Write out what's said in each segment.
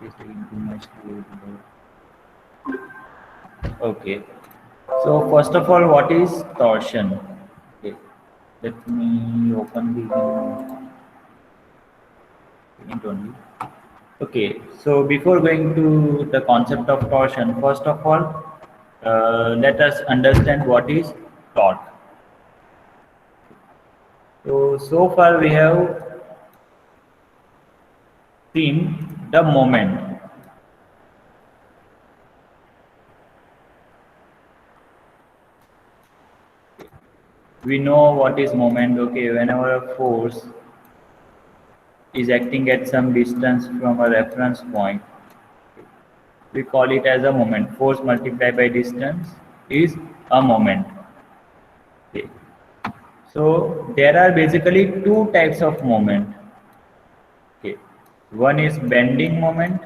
is taking too much to load. Okay. So first of all, what is torsion? Okay. Let me open the int only. Okay. So before going to the concept of torsion, first of all, let us understand what is torque. So far we have seen the moment. We know what is moment. Okay, whenever a force is acting at some distance from a reference point, we call it as a moment. Force multiplied by distance is a moment. Okay. So there are basically two types of moment. Okay. One is bending moment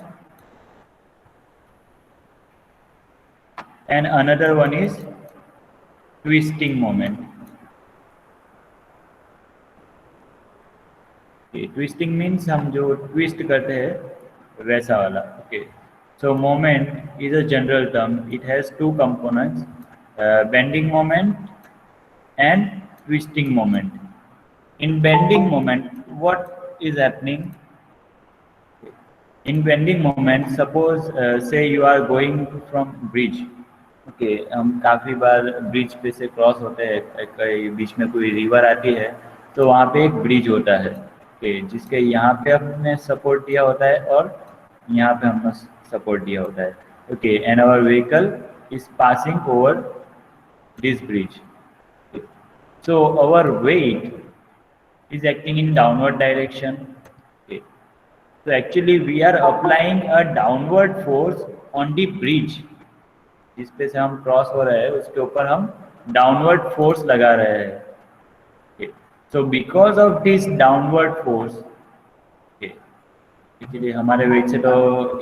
and another one is twisting moment. Twisting means हम जो twist करते हैं वैसा वाला. Okay. So moment is a general term. It has two components, bending moment and twisting moment. In bending moment, what is happening? In bending moment, suppose say you are going from bridge. Okay. हम काफ़ी बार bridge पे से cross होते हैं, कई बीच में कोई river आती है तो वहाँ पे एक ब्रिज होता है. ओके. जिसके यहाँ पे हमने सपोर्ट दिया होता है और यहाँ पे हमने सपोर्ट दिया होता है. Okay. And our vehicle is passing over this bridge. So our weight is acting in downward direction. Okay. So actually we are applying a downward force on the bridge. जिस पे से हम क्रॉस हो रहे हैं उसके ऊपर हम डाउनवर्ड फोर्स लगा रहे हैं. Okay. So because of this downward force, okay, actually हमारे वेट से तो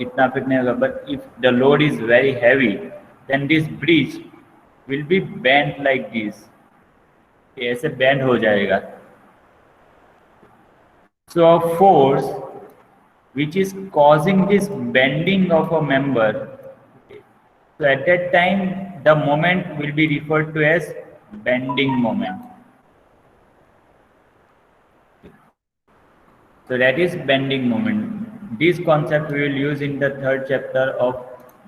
इतना फिट नहीं होगा, but if the load is very heavy, then this bridge will be bent like this. okay, ऐसे bend हो जाएगा. So a force which is causing this bending of a member, okay, so at that time the moment will be referred to as bending moment. So that is bending moment. This concept we will use in the third chapter of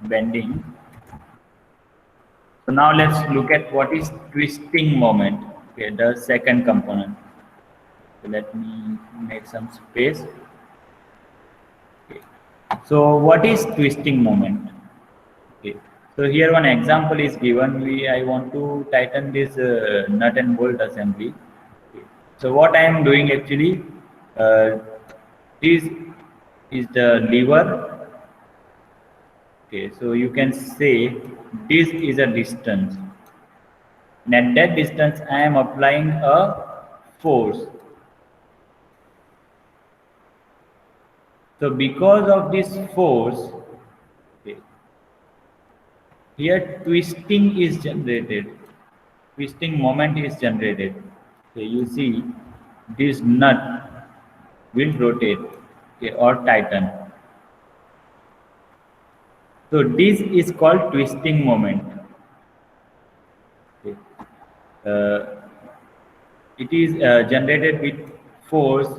bending. So now let's look at what is twisting moment. Okay, the second component. So let me make some space. Okay. So what is twisting moment? Okay. So here one example is given. I want to tighten this nut and bolt assembly. Okay. So what I am doing actually, this is the lever. Okay. So you can say this is a distance. And at that distance I am applying a force. So because of this force, okay, here twisting is generated. Twisting moment is generated. Okay, you see this nut will rotate, okay, or tighten. So this is called twisting moment. Okay. It is generated with force.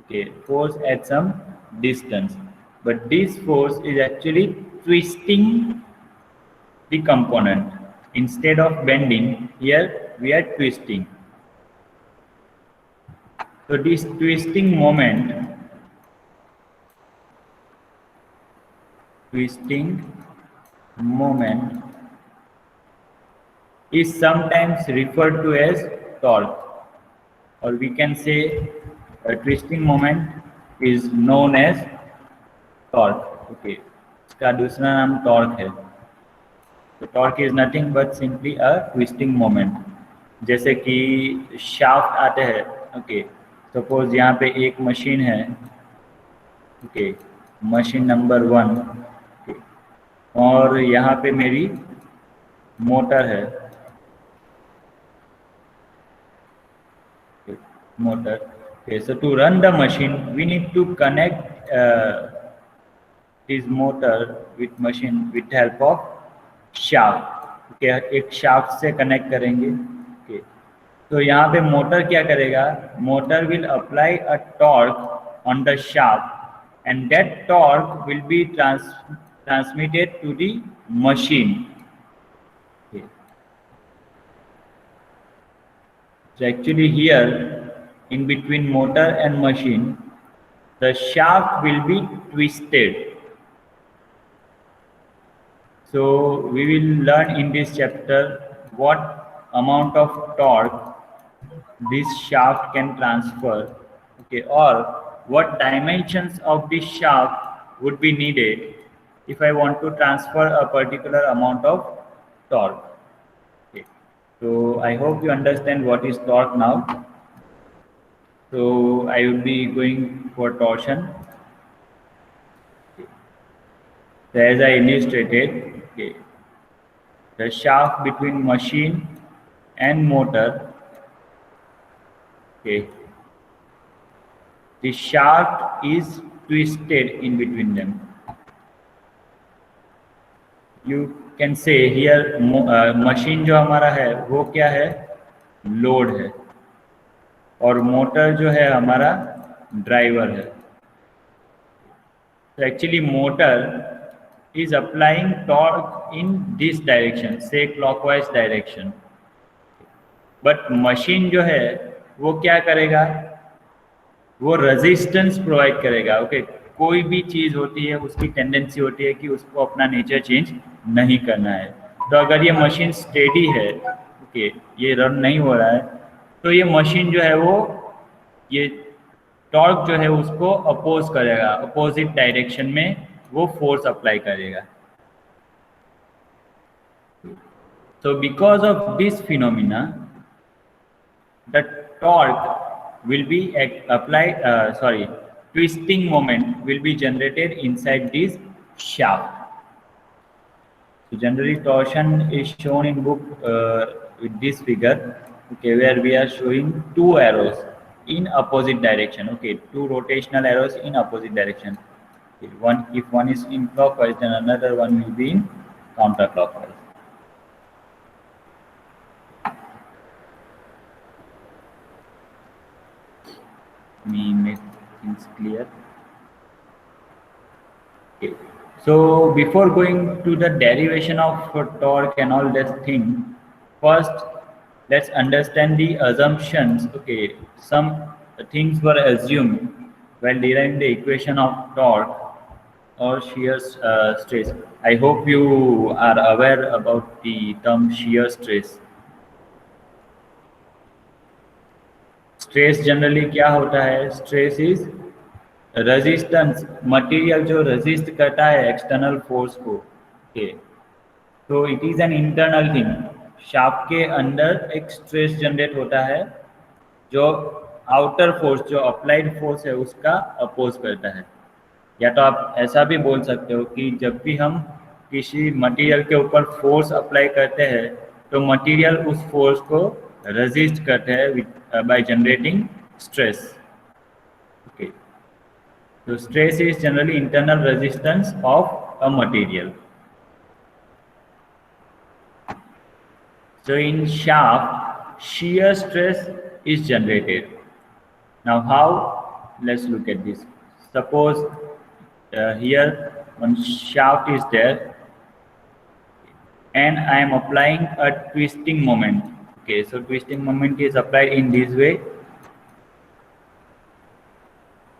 Okay, force at some distance, but this force is actually twisting the component. Instead of bending, here we are twisting. So this twisting moment is sometimes referred to as torque, or we can say a twisting moment is known as torque. Okay, इसका दूसरा नाम torque है. तो torque is nothing but simply a twisting moment. जैसे कि shaft आते हैं. Okay. Suppose यहाँ पे एक मशीन है. ओके. Machine number 1. okay. और यहाँ पे मेरी मोटर है. motor. Okay, so to run the machine we need to connect it is motor with machine with help of shaft। Okay, एक शाफ्ट से कनेक्ट करेंगे। ओके, तो यहाँ पे मोटर क्या करेगा, motor will apply a torque on the shaft and that torque will be transmitted to the machine। Okay. So actually here in between motor and machine the shaft will be twisted। So we will learn in this chapter what amount of torque this shaft can transfer, okay, or what dimensions of this shaft would be needed if I want to transfer a particular amount of torque। Okay. So I hope you understand what is torque now। So I will be going for torsion। Okay. So as I illustrated, okay, the shaft between machine and motor, okay, the shaft is twisted in between them। You can say here machine जो हमारा है वो क्या है, load है, और motor जो है हमारा ड्राइवर है। तो actually motor is applying torque in this direction, say clockwise direction, but machine जो है वो क्या करेगा, वो रेजिस्टेंस प्रोवाइड करेगा। ओके, कोई भी चीज़ होती है उसकी टेंडेंसी होती है कि उसको अपना नेचर चेंज नहीं करना है। तो अगर ये मशीन स्टेडी है, ओके, ये रन नहीं हो रहा है, तो ये मशीन जो है वो ये टॉर्क जो है उसको अपोज करेगा, अपोजिट डायरेक्शन में वो फोर्स अप्लाई करेगा। So because of this phenomena the torque will be applied, twisting moment will be generated inside this shaft। So generally torsion is shown in book with this figure, okay, where we are showing two arrows in opposite direction, okay, two rotational arrows in opposite direction। Okay, if one is in clockwise then another one will be in counterclockwise। Let me make things clear। Okay. So before going to the derivation of torque and all that thing, first let's understand the assumptions। Okay, some things were assumed while deriving the equation of torque or shear stress। I hope you are aware about the term shear stress। Stress generally क्या होता है, stress is resistance, material जो resist करता है external force को। Okay, तो it is an internal thing. Shaft के अंदर एक स्ट्रेस जनरेट होता है जो आउटर फोर्स, जो अप्लाइड फोर्स है उसका अपोज करता है। या तो आप ऐसा भी बोल सकते हो कि जब भी हम किसी मटेरियल के ऊपर फोर्स अप्लाई करते हैं तो मटेरियल उस फोर्स को रेजिस्ट करते हैं by generating stress। Okay, so stress is generally internal resistance of a material। So in shaft shear stress is generated। Now how, let's look at this। Suppose here one shaft is there and I am applying a twisting moment। Okay, so twisting moment is applied in this way।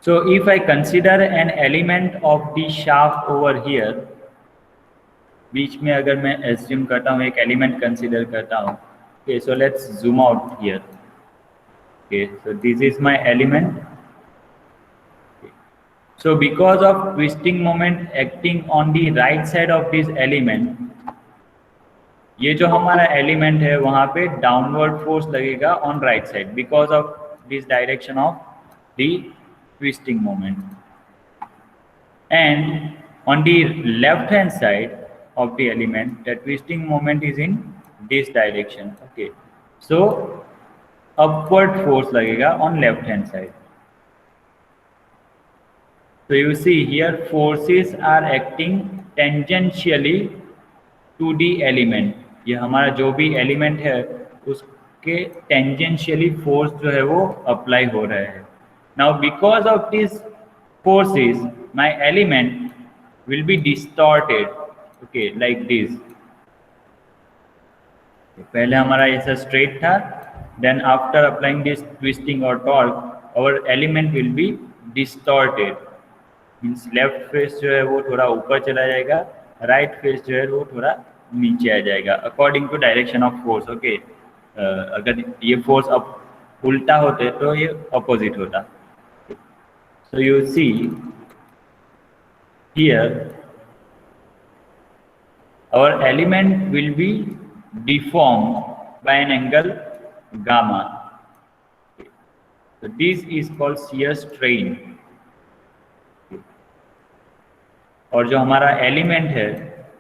So if I consider an element of the shaft over here, बीच में अगर मैं assume करता हूँ एक element consider करता हूँ। Okay, so let's zoom out here। Okay, so this is my element। Okay. So because of twisting moment acting on the right side of this element, ये जो हमारा एलिमेंट है वहाँ पे डाउनवर्ड फोर्स लगेगा on right side because of this direction of the twisting moment, and on the left hand side of the element the twisting moment is in this direction. Okay, so upward force लगेगा on left hand side. So you see here forces are acting tangentially to the element. ये हमारा जो भी element है उसके tangentially force जो है वो अप्लाई हो रहा है. Now because of this forces my element will be distorted, okay, like this. पहले हमारा ऐसा स्ट्रेट था, then after applying this twisting और torque our element will be distorted. Means left face जो है वो थोड़ा ऊपर चला जाएगा, राइट फेस जो है वो थोड़ा नीचे आ जाएगा according to direction of force. Okay, अगर ये फोर्स अब उल्टा होते तो ये अपोजिट होता. So you see here our element will be deformed by an angle gamma. So this is called shear strain. और जो हमारा एलिमेंट है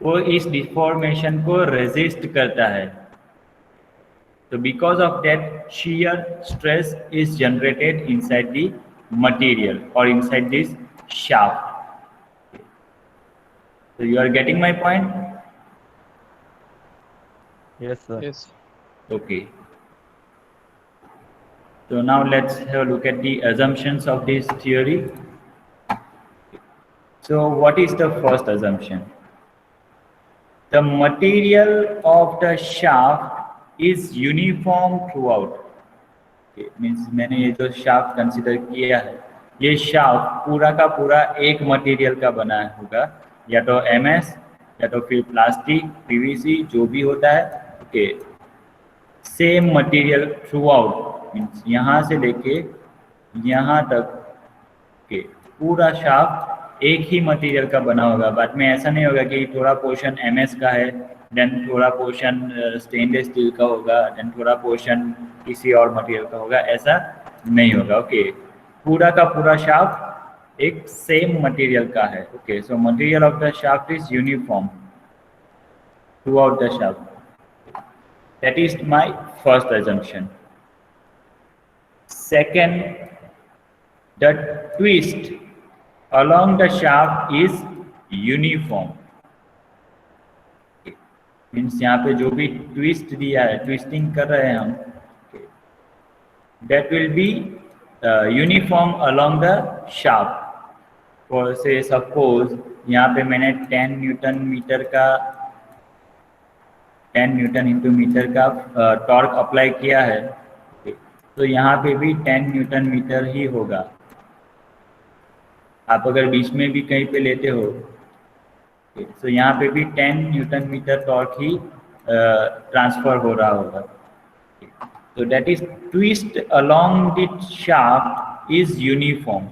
वो इस डिफॉर्मेशन को रेजिस्ट करता है. तो because of that shear stress is generated inside the material or inside this shaft. So you are getting my point? Yes, sir. Yes. Okay. So now let's have a look at the assumptions of this theory. So what is the first assumption? The material of the shaft is uniform throughout. Okay, means मैंने ये जो shaft consider किया है, ये shaft पूरा का पूरा एक material का बना होगा, या तो MS या तो फिर प्लास्टिक, PVC जो भी होता है. Okay, same material through out, means यहाँ से लेके यहाँ तक के पूरा शाफ्ट एक ही मटेरियल का बना होगा. बाद में ऐसा नहीं होगा कि थोड़ा पोर्शन MS का है, देन थोड़ा पोर्शन स्टेनलेस स्टील का होगा, देन थोड़ा पोर्शन किसी और मटेरियल का होगा. ऐसा नहीं होगा. ओके, पूरा का पूरा शाफ्ट एक सेम मटेरियल का है. Okay, so material of the shaft is uniform through out the shaft. That is my first assumption. Second, the twist along the shaft is uniform. Means यहाँ पे जो भी twist दिया है, twisting कर रहे हैं हम, that will be uniform along the shaft. For say suppose यहाँ पे मैंने 10 न्यूटन मीटर का 10 न्यूटन इंटू मीटर का टॉर्क अप्लाई किया है, तो यहाँ पे भी 10 न्यूटन मीटर ही होगा. आप अगर बीच में भी कहीं पे लेते हो तो यहाँ पे भी 10 न्यूटन मीटर टॉर्क ही ट्रांसफर हो रहा होगा. तो that is twist along the shaft is uniform.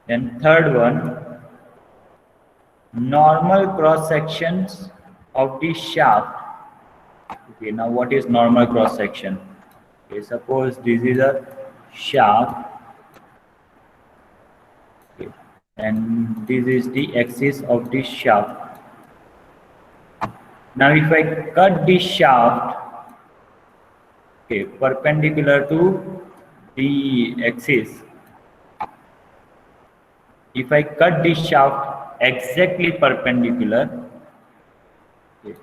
Then third one, normal cross sections of the shaft. Okay, now what is normal cross section? Okay, suppose this is a shaft, okay, and this is the axis of the shaft. Now if I cut the shaft, okay, perpendicular to the axis, if I cut the shaft exactly perpendicular, okay,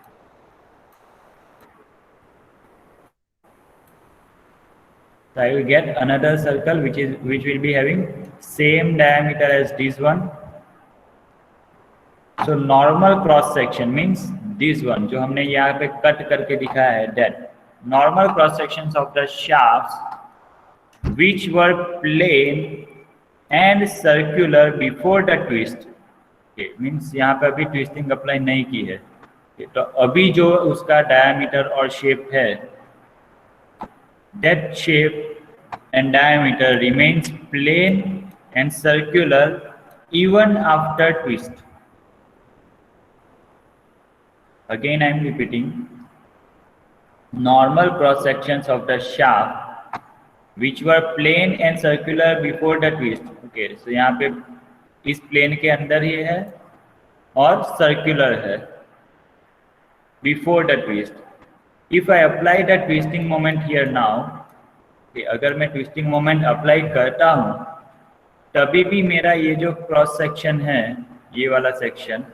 so I will get another circle which will be having same diameter as this one. So normal cross section means this one जो हमने यहाँ पे cut करके दिखाया है, that normal cross sections of the shafts which were plane and circular before the twist. Means यहाँ पे अभी ट्विस्टिंग अप्लाई नहीं की है, तो अभी जो उसका डायमीटर और शेप है, that shape and diameter remains plane and circular even after twist. Again I am repeating, normal cross sections of the shaft which were plane and circular before the twist. Okay, so यहाँ पे इस plane के अंदर ही है और circular है before the twist. If I apply the twisting moment here now, कि अगर मैं ट्विस्टिंग मोमेंट अप्लाई करता हूँ तभी भी मेरा ये जो क्रॉस सेक्शन है, ये वाला सेक्शन,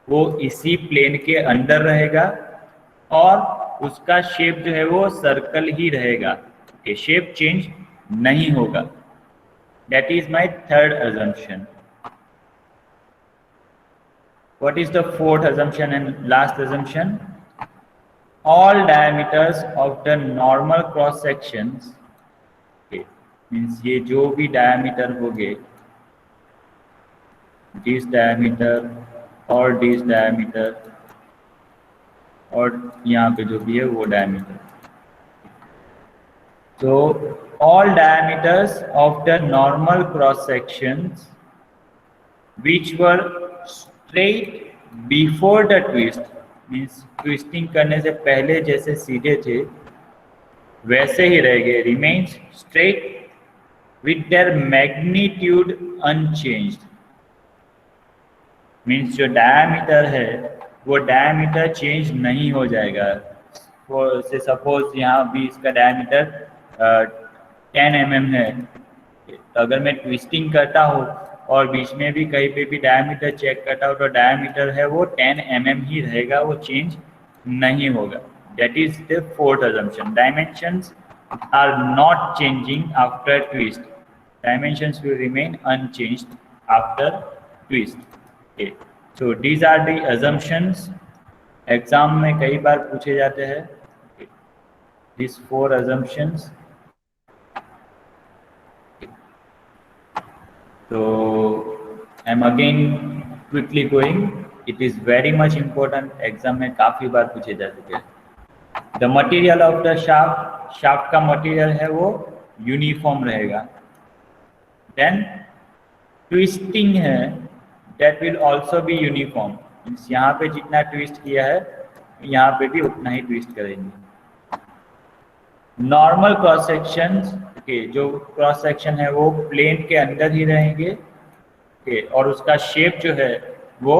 वो इसी प्लेन के अंदर रहेगा और उसका शेप जो है वो सर्कल ही रहेगा, कि शेप चेंज नहीं होगा। That is my third assumption. What is the fourth assumption and last assumption? All diameters of the normal cross sections, okay, means ये जो भी diameter होंगे, this diameter और this diameter और यहाँ पे जो भी है वो diameter, so all diameters of the normal cross sections which were straight before the twist, means twisting करने से पहले जैसे सीधे थे वैसे ही रहेंगे, remains straight with their magnitude unchanged, means जो डायमीटर है वो डायमीटर चेंज नहीं हो जाएगा। से सपोज यहाँ भी इसका डायमीटर 10 mm है, तो अगर मैं ट्विस्टिंग करता हूँ और बीच में भी कहीं पे भी डायमीटर चेक करता हूँ तो डायमीटर है वो 10 mm ही रहेगा, वो चेंज नहीं होगा। That is the fourth assumption. Dimensions are not changing after twist. Dimensions will remain unchanged after twist. Okay. So these are the assumptions. Exam में कई बार पूछे जाते हैं। These four assumptions. So I'm again quickly going. It is very much important. Exam में काफी बार पूछे जा चुके हैं। The material of the shaft, shaft का material है वो यूनिफॉर्म रहेगा। Then twisting है, that will also be uniform. Means यहाँ पे जितना ट्विस्ट किया है यहाँ पे भी उतना ही ट्विस्ट करेंगे। नॉर्मल क्रॉस सेक्शन के जो क्रॉस सेक्शन है वो प्लेन के अंदर ही रहेंगे, okay, और उसका शेप जो है वो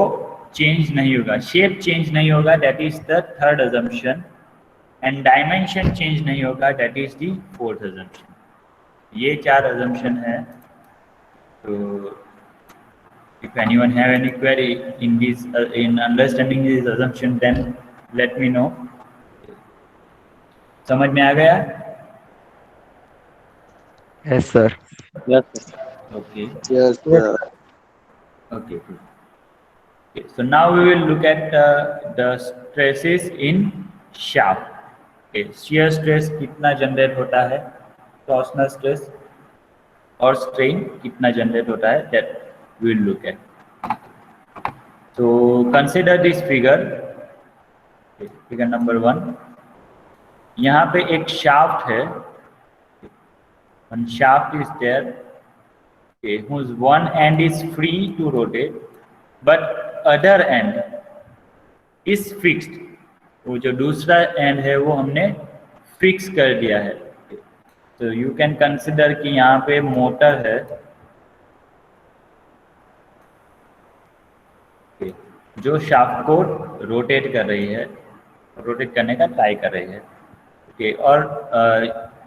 चेंज नहीं होगा, शेप चेंज नहीं होगा, that is the third assumption. And dimension change नहीं होगा, that is the fourth assumption. ये चार assumption है। तो if anyone have any query in this in understanding this assumption, then let me know. समझ में आ गया? Yes, sir. Yes, sir. Okay. Yes, sir. Okay, good. Okay, so now we will look at the stresses in shaft. Okay, shear stress कितना generate होता है, torsional stress और strain कितना generate होता है, that we will look at. So consider this figure. Okay, figure number 1. यहाँ पे एक shaft है, one shaft is there, okay, whose one end is free to rotate but other end is fixed. वो जो दूसरा and है वो हमने फिक्स कर दिया है। तो यू कैन कंसिडर कि यहाँ पे मोटर है, जो शाफ्ट को रोटेट कर रही है, रोटेट करने का ट्राई कर रही है। ओके, और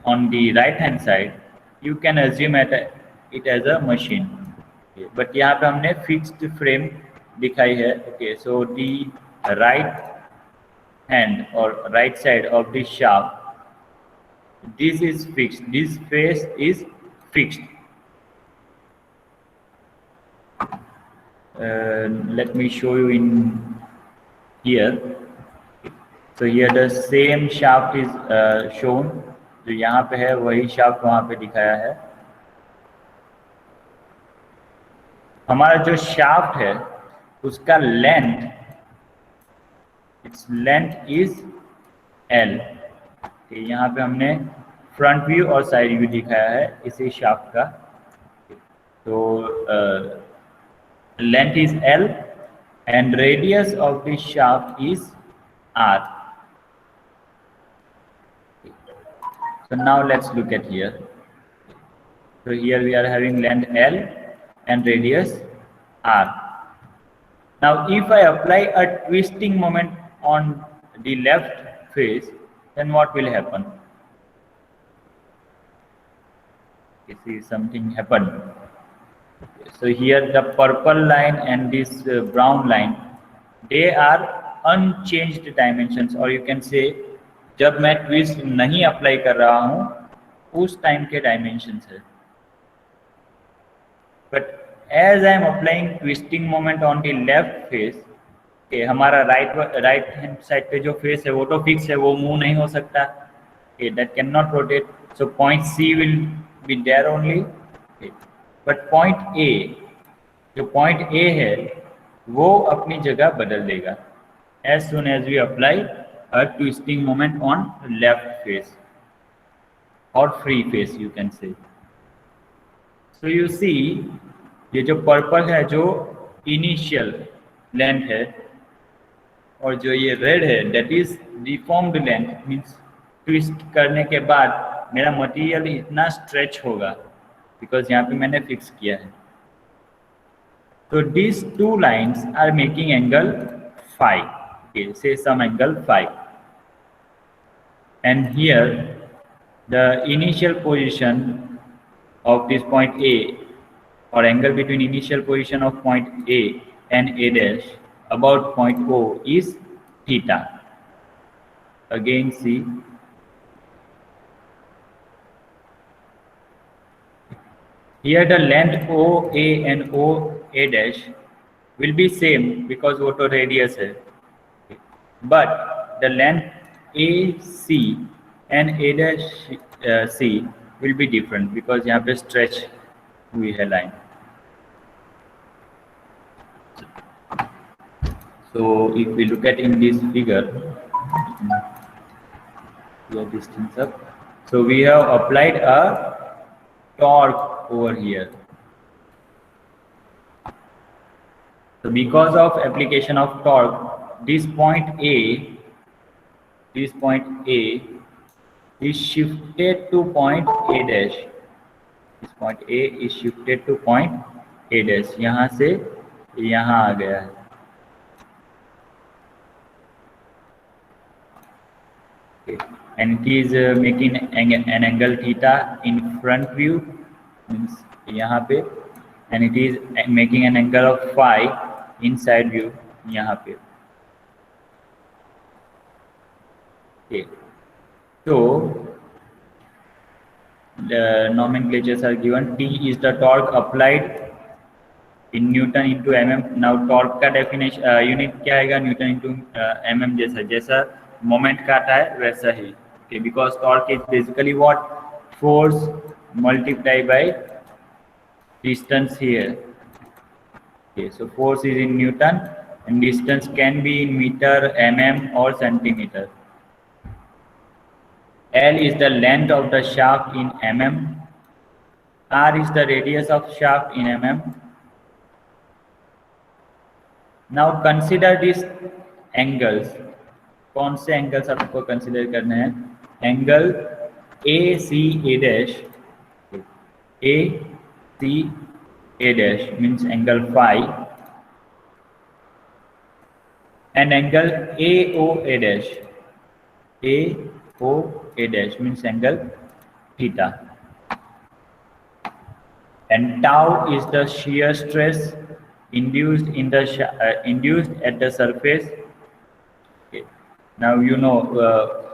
on the right hand side you can assume it as a machine, but यहाँ पे हमने फिक्स्ड फ्रेम दिखाई है। Okay, so the right hand or right side of the shaft, this is fixed, this face is fixed. Let me show you in here. So here the same shaft is shown, जो यहाँ पे है वही shaft वहाँ पे दिखाया है। हमारा जो shaft है उसका length, its length is L. यहाँ पे हमने फ्रंट व्यू और साइड व्यू दिखाया है इसी शाफ्ट का। तो length is L and radius of this shaft is R. So now let's look at here. So here we are having length L and radius R. Now if I apply a twisting moment on the left face, then what will happen? see something happened. So here the purple line and this brown line, they are unchanged dimensions, or you can say जब मैं twist नहीं apply कर रहा हूँ उस time के dimensions है. But as I am applying twisting moment on the left face, हमारा राइट हैंड साइड पे जो फेस है वो तो फिक्स है, वो मूव नहीं हो सकता. That cannot rotate, so point C will be there only. But point A, जो point A है वो अपनी जगह बदल देगा as soon as we apply a twisting moment on left face or free face you can say. So you see ये जो purple है जो इनिशियल लेंथ है, और जो ये रेड है that is deformed length, means twist करने के बाद मेरा मटेरियल इतना स्ट्रेच होगा बिकॉज यहाँ पे मैंने फिक्स किया है. तो this two lines are making angle phi, say some angle phi, and here the initial position of this point A, और angle between initial position of point A and A dash about point O is theta. Again see here the length OA and OA dash will be same because वो तो radius है, but the length AC and A dash C will be different because यहाँ पे stretch हुई है line. So if we look at in this figure, here distance up, so we have applied a torque over here. So because of application of torque, this point A is shifted to point A dash. This point A is shifted to point A dash. यहाँ से यहाँ आ गया है. And it is making an angle theta in front view, means यहाँ पे, and it is making an angle of phi in side view यहाँ पे. Okay. So the nomenclatures are given. T is the torque applied in Newton into mm. Now torque का definition unit क्या आएगा? Newton into mm, जैसा moment का आता है वैसा ही. Okay, because torque is basically what? Force multiplied by distance here. Okay, so force is in Newton and distance can be in meter, mm or centimeter. L is the length of the shaft in mm. R is the radius of shaft in mm. Now consider these angles. कौन से angles आपको consider करने हैं? Angle A C A dash, A C A dash means angle phi, and angle A O A dash, A O A dash means angle theta, and tau is the shear stress induced at the surface. Now you know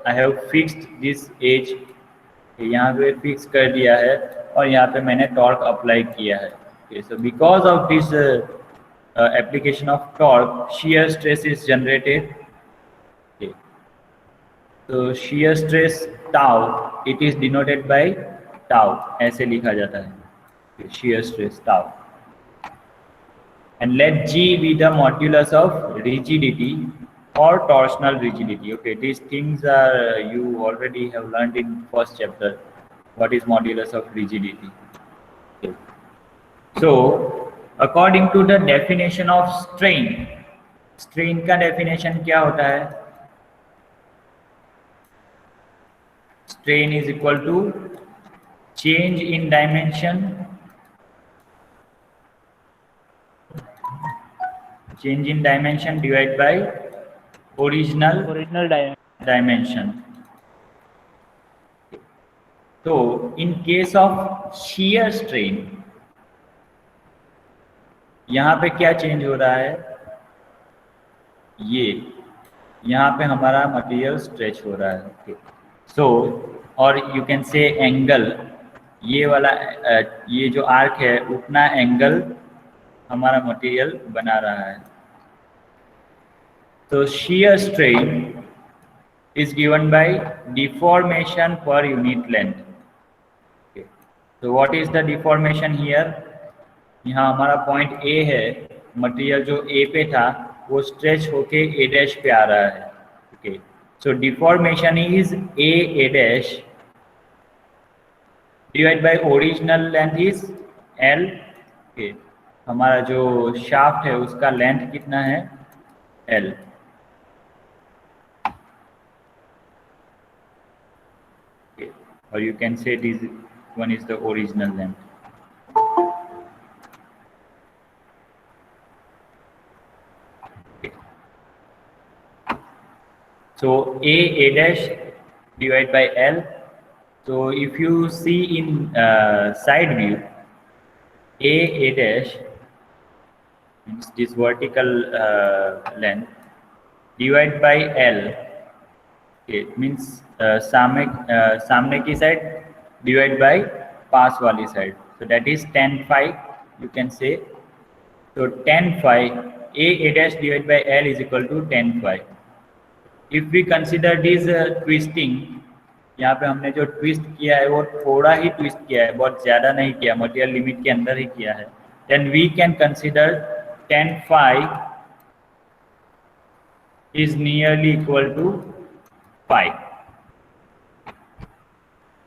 I have fixed this edge, यहाँ पे fix कर दिया है और यहाँ पे मैंने torque apply किया है. Okay, so because of this application of torque, shear stress is generated. Okay, so shear stress tau, it is denoted by tau, ऐसे लिखा जाता है. Okay, shear stress tau, and let G be the modulus of rigidity or torsional rigidity. Okay, these things are you already have learned in first chapter. What is modulus of rigidity? Okay. So according to the definition of strain, strain का definition क्या होता है? Strain is equal to change in dimension, divided by original dimension. तो in case of shear strain यहाँ पे क्या change हो रहा है, ये यहाँ पे हमारा मटेरियल स्ट्रेच हो रहा है। सो और यू कैन से एंगल, ये वाला ये जो आर्क है उतना एंगल हमारा मटेरियल बना रहा है। तो shear strain is given by deformation per unit length. Okay. So what is the deformation here? यहाँ हमारा पॉइंट ए है, मटेरियल जो ए पे था वो स्ट्रेच होके ए डैश पे आ रहा है। Okay, so deformation is a dash divide bye original length is L. Okay, हमारा जो शाफ्ट है उसका लेंथ कितना है, एल। और you can say this one is the original length. So A dash divided by L. So if you see in side view, A dash means this vertical length divided by L. It means सामने की side divided by पास वाली side. So that is tan phi. You can say so tan phi A dash divided by L is equal to tan phi. If we consider this twisting, यहाँ पे हमने जो twist किया है वो थोड़ा ही twist किया है, बहुत ज़्यादा नहीं किया, मटेरियल लिमिट के अंदर ही किया है, then we can consider tan phi is nearly equal to phi.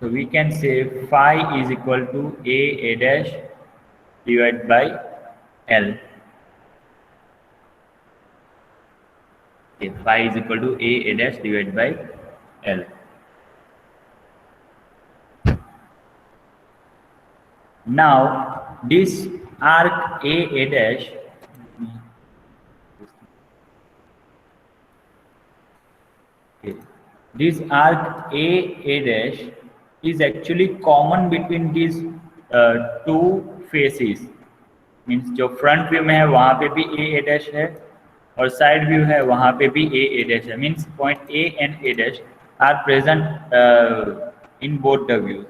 So we can say phi is equal to A dash divided by L. Okay, phi is equal to A dash divided by L. Now this arc A dash, okay, this arc A dash is actually common between these two faces. Means जो front view में है वहाँ पे भी A dash है और side view है वहाँ पे भी A dash है। Means point A and A dash are present in both the views.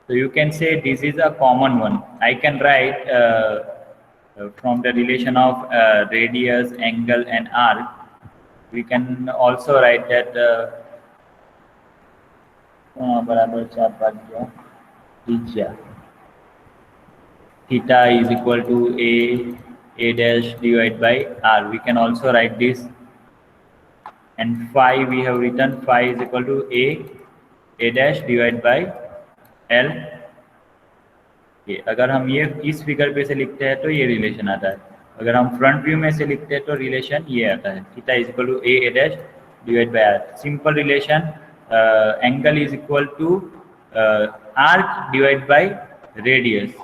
So you can say this is a common one. I can write from the relation of radius, angle and arc. We can also write that बराबर 4 भाग दिया त्रिज्या theta is equal to A dash divided by R. We can also write this, and phi we have written phi is equal to A dash divided by L. अगर हम ये इस figure पे से लिखते हैं तो ये रिलेशन आता है, अगर हम फ्रंट व्यू में से लिखते हैं तो रिलेशन ये आता है, theta is equal to A dash divide by R. Simple relation, angle is equal to arc divide by radius.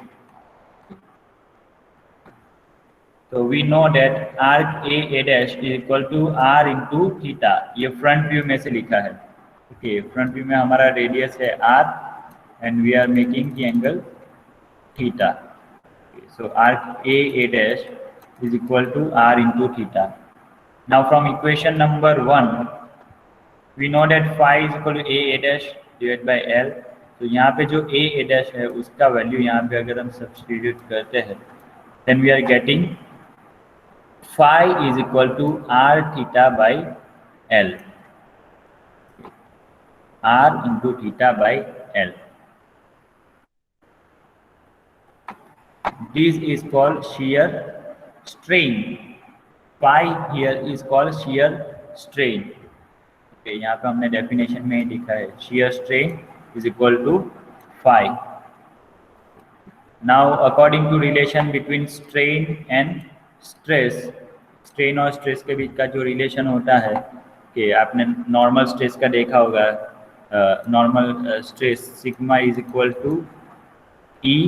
तो we know that arc A dash is equal to R into theta. ये front view में से लिखा है. Okay, front view में हमारा radius है R and we are making the angle theta. Okay, so arc A dash is equal to R into theta. Now from equation number 1 we know that phi is equal to A dash divided by L. तो यहाँ पे जो A dash है उसका value यहाँ पे अगर हम सब्स्टिट्यूट करते हैं then we are getting phi is equal to R theta by L. R into theta by L. This is called shear strain. Phi here is called shear strain. Okay, यहाँ पे हमने definition में ही लिखा है shear strain is equal to phi. Now according to relation between strain and stress, strain और stress के बीच का जो रिलेशन होता है कि आपने नॉर्मल स्ट्रेस का देखा होगा, normal stress sigma is equal to E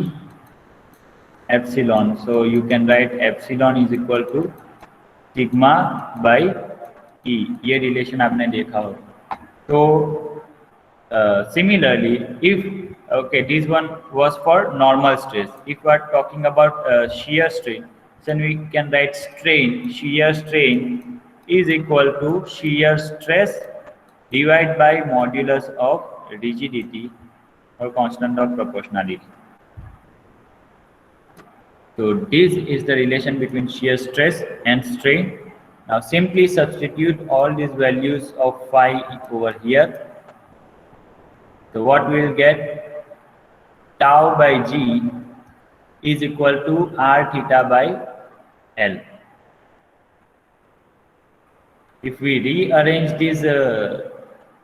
epsilon. So you can write epsilon is equal to sigma by E. ये रिलेशन आपने देखा हो. तो Similarly, if okay, this one was for normal stress. If we are talking about shear strain, then we can write strain. Shear strain is equal to shear stress divided by modulus of rigidity or constant of proportionality. So this is the relation between shear stress and strain. Now simply substitute all these values of phi over here. So what we will get, tau by g is equal to r theta by L. If we rearrange this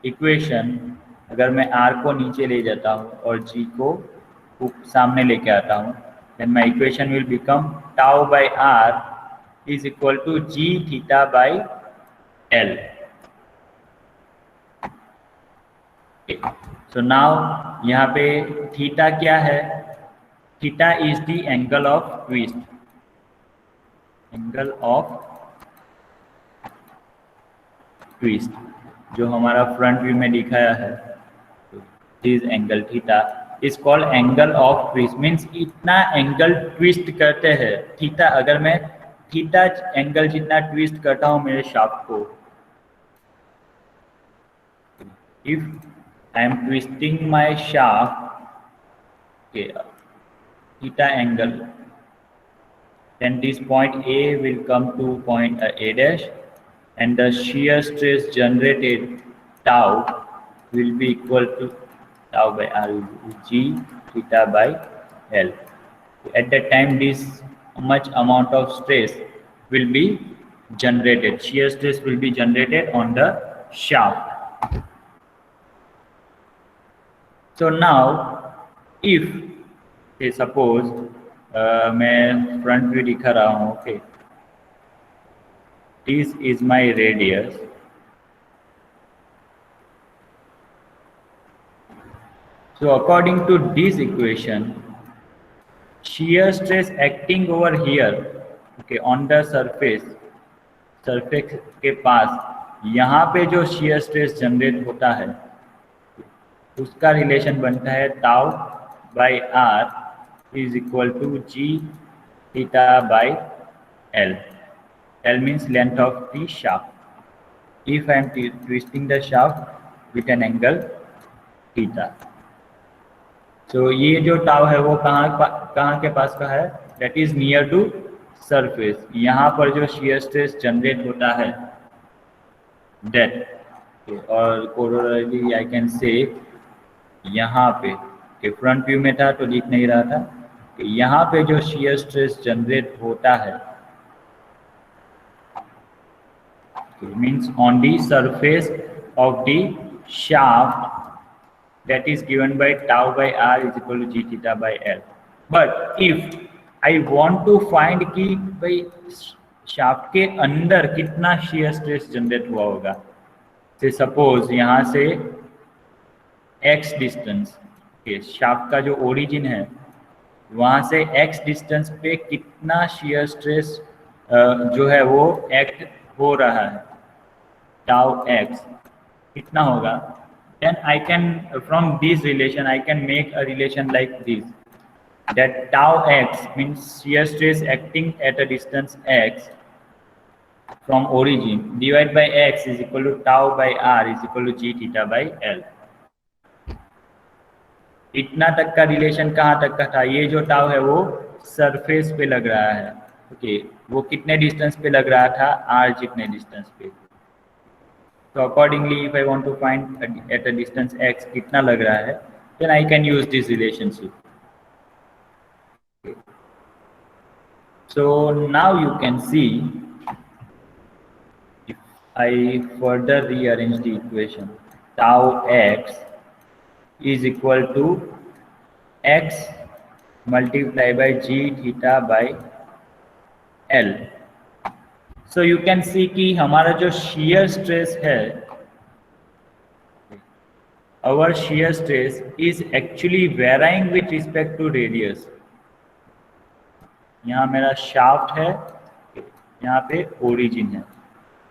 equation, अगर मैं r को नीचे ले जाता हूँ और g को सामने लेके आता हूँ, then my equation will become tau by r is equal to g theta by L. Okay. So now यहाँ पे थीटा क्या है? Theta is the angle of twist. Angle of twist जो हमारा फ्रंट व्यू में दिखाया है, this angle theta is called angle of twist. Means इतना एंगल ट्विस्ट करते हैं थीटा. अगर मैं थीटा एंगल जितना ट्विस्ट करता हूँ मेरे शाफ्ट को, if I am twisting my shaft, okay, theta angle, then this point A will come to point A dash, and the shear stress generated tau will be equal to tau by R g theta by L. At that time, this much amount of stress will be generated. Shear stress will be generated on the shaft. So now, if say suppose मैं front view दिखा रहा हूँ, okay, this is my radius. So according to this equation, shear stress acting over here, okay, on the surface के पास यहाँ पे जो shear stress generate होता है उसका रिलेशन बनता है tau by R is equal to G theta by L. L means length of the shaft. If I am twisting the shaft with an angle theta. So ये जो tau है वो कहाँ के पास का है? That is near to surface. यहाँ पर जो shear स्ट्रेस जनरेट होता है दैट, और कोरोलरली आई कैन से यहाँ पे फ्रंट व्यू में था तो दिख नहीं रहा था कि यहाँ पे जो shear स्ट्रेस जनरेट होता है means on the surface of the shaft that is given by tau by r is equal to G theta by L. But if I want to find कि भाई शाफ्ट के अंदर कितना shear stress generate हुआ होगा, से suppose यहाँ से x डिस्टेंस, शाफ्ट का जो ओरिजिन है वहाँ से x डिस्टेंस पे कितना shear स्ट्रेस जो है वो एक्ट हो रहा है, टाउ x कितना होगा, then I can from this relation I can make a relation like this, that tau x means shear stress acting at a distance x from origin divided by x is equal to tau by r is equal to g theta by L. इतना तक का relation कहाँ तक का था? ये जो tau है वो सरफेस पे लग रहा है, ओके, वो कितने डिस्टेंस पे लग रहा था? r जितने डिस्टेंस पे. तो accordingly if I want to find at a distance x कितना लग रहा है, then I can use this relationship. So now you can see if I further rearrange the equation, tau x is equal to x multiplied by g theta by L. So you can see कि हमारा जो shear stress है, our shear stress is actually varying with respect to radius. यहाँ मेरा shaft है, यहाँ पे origin है,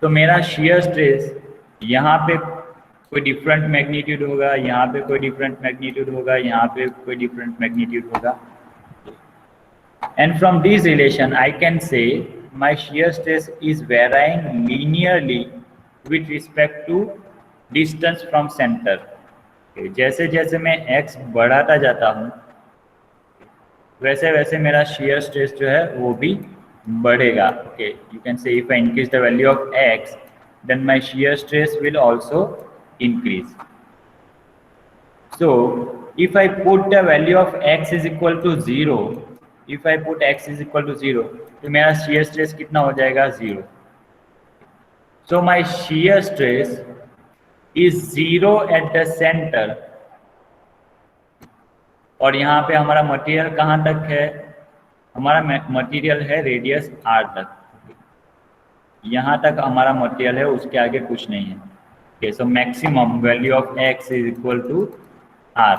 तो मेरा shear stress यहाँ पे कोई डिफरेंट मैग्नीट्यूड होगा, यहाँ पे कोई डिफरेंट मैग्नीट्यूड होगा, यहाँ पे कोई डिफरेंट मैग्नीट्यूड होगा। And from this relation I can say my shear stress is varying linearly with respect to distance from center। जैसे जैसे मैं x बढ़ाता जाता हूँ वैसे वैसे मेरा shear stress जो है वो भी बढ़ेगा। Okay, you can say if I increase the value of x then my shear stress will also increase। So if I put the value of x is equal to 0, if I put x is equal to 0 तो मेरा shear stress कितना हो जाएगा? 0। So my shear stress is 0 at the center। और यहाँ पे हमारा material कहाँ तक है? हमारा मटेरियल है रेडियस r तक, यहाँ तक हमारा मटेरियल है, उसके आगे कुछ नहीं है। Okay, so maximum value of x is equal to r।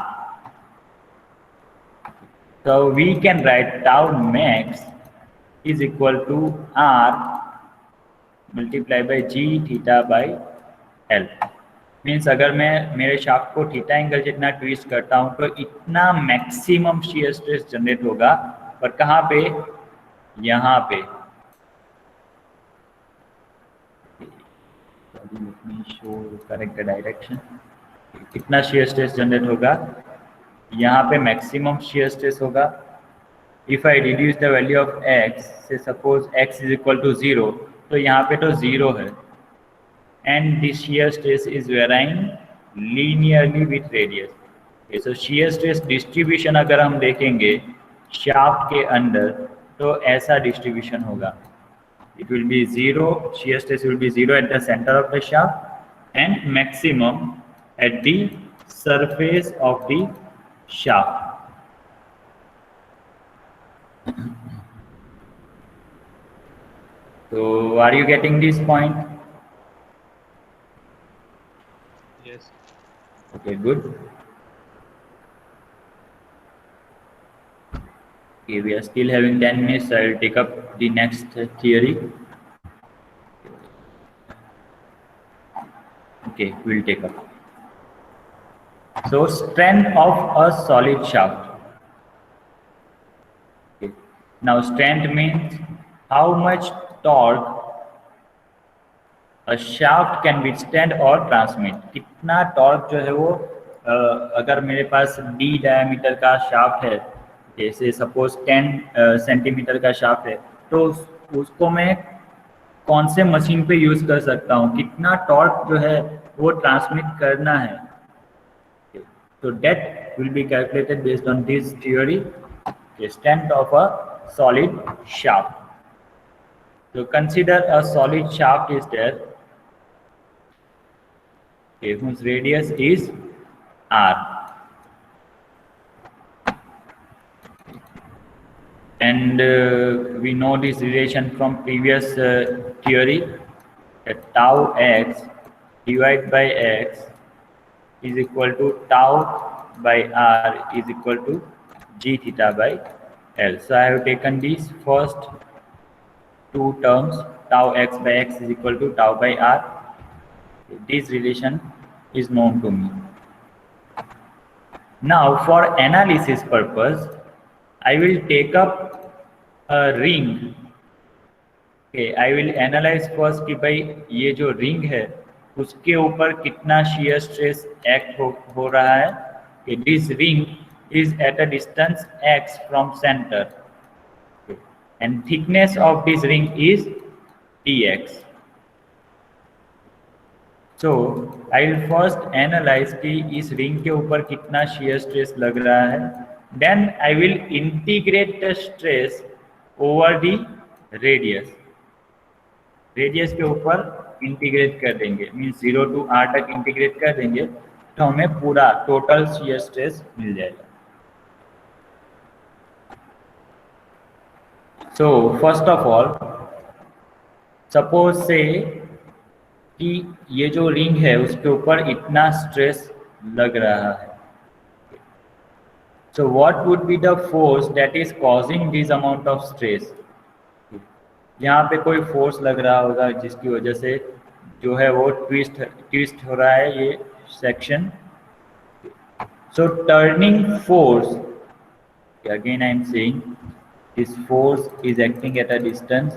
So we can write tau max is equal to r multiplied by g theta by l। Means अगर मैं मेरे शाफ्ट को थीटा एंगल जितना ट्विस्ट करता हूँ तो इतना maximum shear stress generate होगा। पर कहाँ पे? यहाँ पे। Let me show correct the direction। कितना शियर स्ट्रेस जनरेट होगा? यहाँ पे मैक्सिमम शियर स्ट्रेस होगा। If I reduce the value of x से suppose x is equal to 0 तो यहाँ पे तो 0 है। And this shear stress is varying linearly with radius. So shear stress distribution अगर हम देखेंगे शाफ्ट के अंदर तो ऐसा डिस्ट्रीब्यूशन होगा। It will be 0, shear stress will be 0 at the center of the shaft and maximum at the surface of the shaft। So are you getting this point? Yes. Okay, good। Okay, we are still having 10 minutes, so I will take up the next theory। Okay, we will take up। So strength of a solid shaft। Okay. Now strength means how much torque a shaft can withstand or transmit। कितना torque जो है वो अगर मेरे पास d diameter का shaft है, जैसे suppose 10 centimetre का शाफ्ट है, तो उसको मैं कौन से मशीन पे यूज कर सकता हूँ, कितना टॉर्क जो है वो ट्रांसमिट करना है। तो that will be calculated based on this theory, strength of a solid shaft. तो consider a solid shaft is there whose radius is r, and we know this relation from previous theory that tau x divided by x is equal to tau by r is equal to g theta by l। So I have taken these first two terms, tau x by x is equal to tau by r। This relation is known to me। Now for analysis purpose I will take up a ring। Okay, I will analyze first कि भाई ये जो ring है उसके ऊपर कितना shear stress act हो रहा है। Okay, this ring is at a distance x from center। Okay, and thickness of this ring is dx। So I will first analyze कि इस रिंग के ऊपर कितना shear stress लग रहा है। Then I will integrate the stress over the radius। Radius के ऊपर इंटीग्रेट कर देंगे, मीन्स 0 to r तक इंटीग्रेट कर देंगे तो हमें पूरा टोटल shear stress मिल जाएगा। So first of all suppose say कि ये जो रिंग है उसके ऊपर इतना स्ट्रेस लग रहा है। So what would be the force that is causing this amount of stress? यहाँ पे कोई फोर्स लग रहा होगा जिसकी वजह से जो है वो ट्विस्ट हो रहा है ये section. So turning force, again I am saying this force is acting at a distance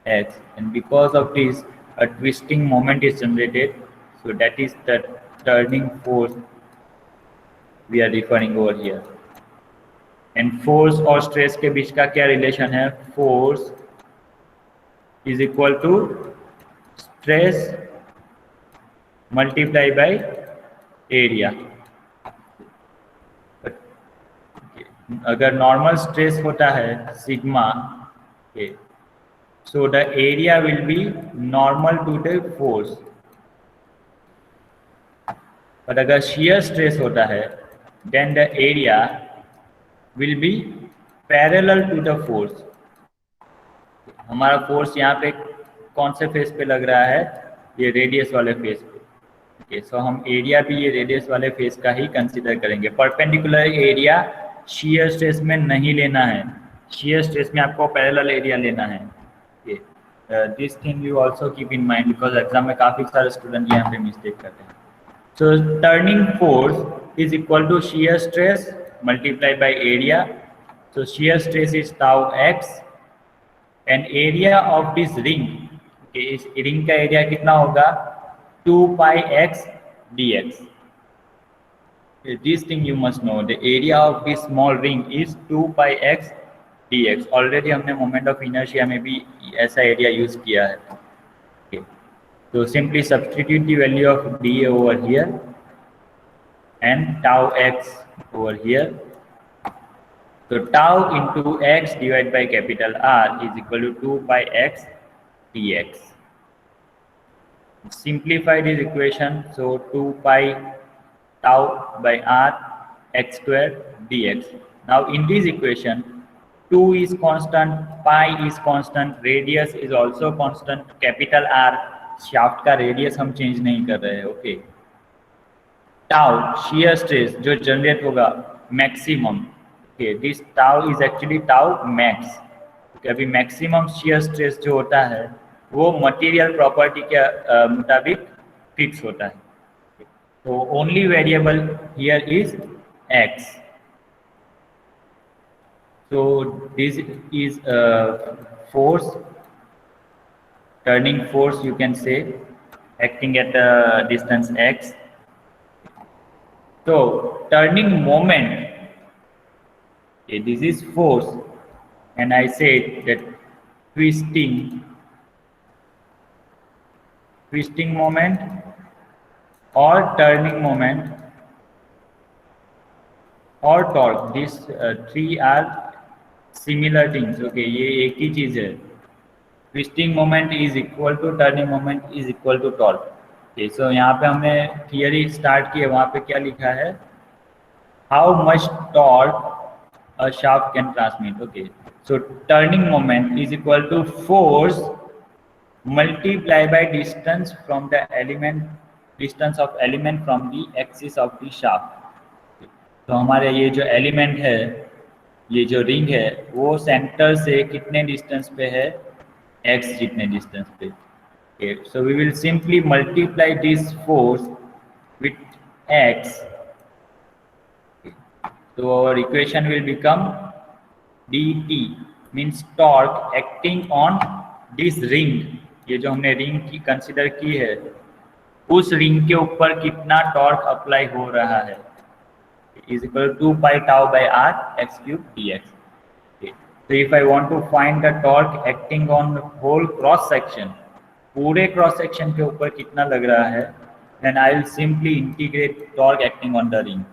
x, and because of this a twisting moment is generated. So that is the turning force we are referring over here. And force और stress के बीच का क्या relation है? Force is equal to stress multiply by area. अगर normal stress होता है sigma, so the area will be normal to the force. But अगर शियर स्ट्रेस होता है then the area will be parallel to the force. हमारा force यहाँ पे कौन से फेस पे लग रहा है? ये रेडियस वाले फेस पे. सो हम एरिया भी ये रेडियस वाले फेस का ही कंसीडर करेंगे. परपेंडिकुलर एरिया शियर स्ट्रेस में नहीं लेना है, शियर स्ट्रेस में आपको पैरेलल एरिया लेना है. This thing you also keep in mind because exam में काफ़ी सारे स्टूडेंट यहाँ पे मिस्टेक करते हैं. So turning force is equal to shear stress multiplied by area. So shear stress is tau x and area of this ring, okay, इस ring का area कितना होगा? 2 pi x dx. This thing you must know, the area of this small ring is 2 pi x dx. Already हमने moment of inertia में भी ऐसा area use किया है. okay. So simply substitute the value of dA over here and tau x over here. So tau into x divided by capital R is equal to 2 pi x dx. Simplify this equation. So 2 pi tau by R x square dx. Now in this equation 2 is constant, pi is constant, radius is also constant. Capital R shaft का radius हम change नहीं कर रहे हैं. Okay. Tau shear stress जो generate होगा maximum. Okay, this tau is actually tau max. Okay, अभी maximum shear stress जो होता है वो material property के मुताबिक fix होता है. तो only variable here is x. So this is force, turning force you can say, acting at a distance x. So turning moment, okay, this is force, and I said that twisting moment or turning moment or torque, these three are similar things. Okay, ये एक ही चीज है. Twisting moment is equal to turning moment is equal to torque. Okay, so यहाँ पे हमने theory start की है, वहाँ पे क्या लिखा है? How much torque a shaft can transmit. Okay, so turning moment is equal to force multiplied by distance from the element, distance of element from the axis of the shaft. तो हमारे ये जो एलिमेंट है, ये जो ring है, वो centre से कितने डिस्टेंस पे है? x जितने डिस्टेंस पे. Okay, so we will simply multiply this force with x. Okay. So our equation will become dt means torque acting on this ring. ये जो हमने रिंग की कंसिडर की है, उस रिंग के ऊपर कितना टॉर्क अप्लाई हो रहा है is equal to 2 pi tau by r x cube dx. Okay. So if I want to find the torque acting on the whole cross section, पूरे क्रॉस सेक्शन के ऊपर कितना लग रहा है, then I will simply integrate torque acting on the ring.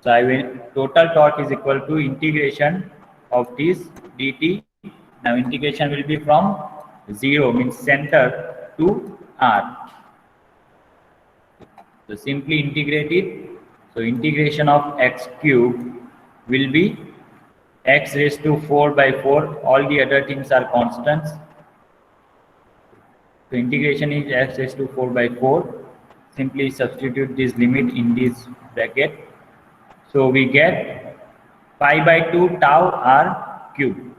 So I will total torque is equal to integration of this dt. Now integration will be from 0 means center to r. So simply integrate it. So integration of x cube will be x raised to 4 by 4. All the other things are constants. So integration is x raised to 4 by 4. Simply substitute this limit in this bracket. So we get pi by 2 tau r cube.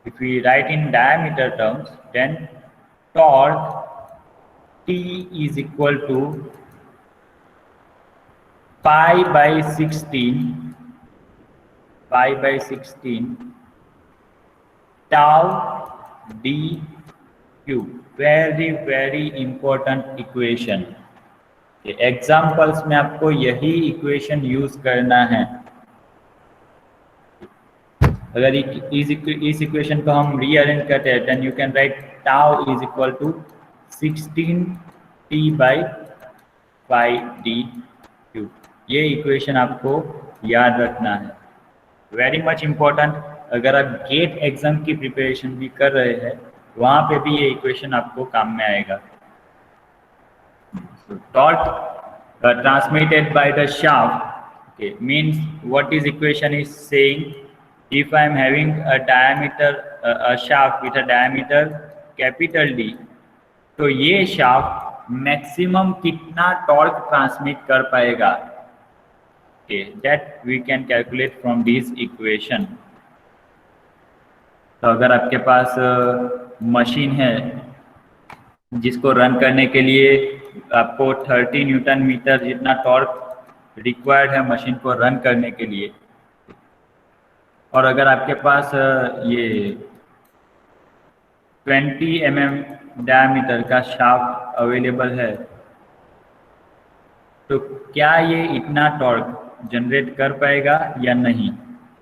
If we write in diameter terms, then torque T is equal to pi by 16 tau d cube. Very important equation. Examples में आपको यही equation use करना है. अगर इस equation को हम rearrange करते हैं, then you can write tau is equal to 16t by pi D cube. ये इक्वेशन आपको याद रखना है. Very much important. अगर आप गेट एग्जाम की प्रिपरेशन भी कर रहे हैं, वहाँ पे भी ये इक्वेशन आपको काम में आएगा. Torque transmitted by the shaft, okay, means what is equation is saying, if I am having a diameter a shaft with a diameter capital D, तो ये shaft मैक्सिमम कितना टॉर्क ट्रांसमिट कर पाएगा, okay, that we can calculate from this equation. तो अगर आपके पास machine है जिसको रन करने के लिए आपको 30 न्यूटन मीटर जितना टॉर्क रिक्वायर्ड है मशीन को रन करने के लिए, और अगर आपके पास ये 20 mm डायमीटर का शाफ्ट अवेलेबल है, तो क्या ये इतना टॉर्क जनरेट कर पाएगा या नहीं,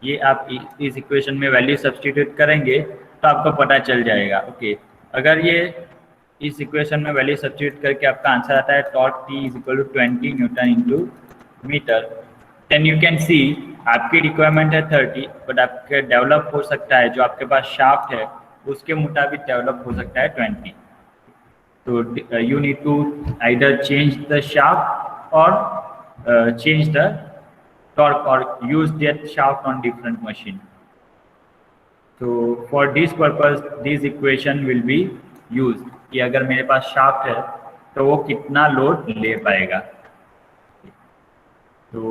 ये आप इस इक्वेशन में वैल्यू सब्स्टिट्यूट करेंगे तो आपको पता चल जाएगा. ओके, अगर ये इस इक्वेशन में वैल्यू सब्स्टिट्यूट करके आपका आंसर आता है torque T is equal to 20 newton into metre, then you can see आपकी रिक्वायरमेंट है 30, बट आपके डेवलप हो सकता है जो आपके पास शाफ्ट है उसके मुताबिक डेवलप हो सकता है 20. तो you need to either change the shaft और change the torque or use that shaft on different machine. So for this purpose this equation will be used कि अगर मेरे पास शाफ्ट है तो वो कितना लोड ले पाएगा. So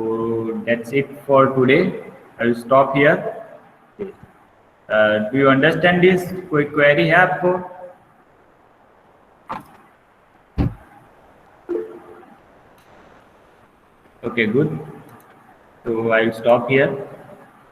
that's it for today. I will stop here. Do you understand this? कोई query है आपको? Okay, good. So I will stop here.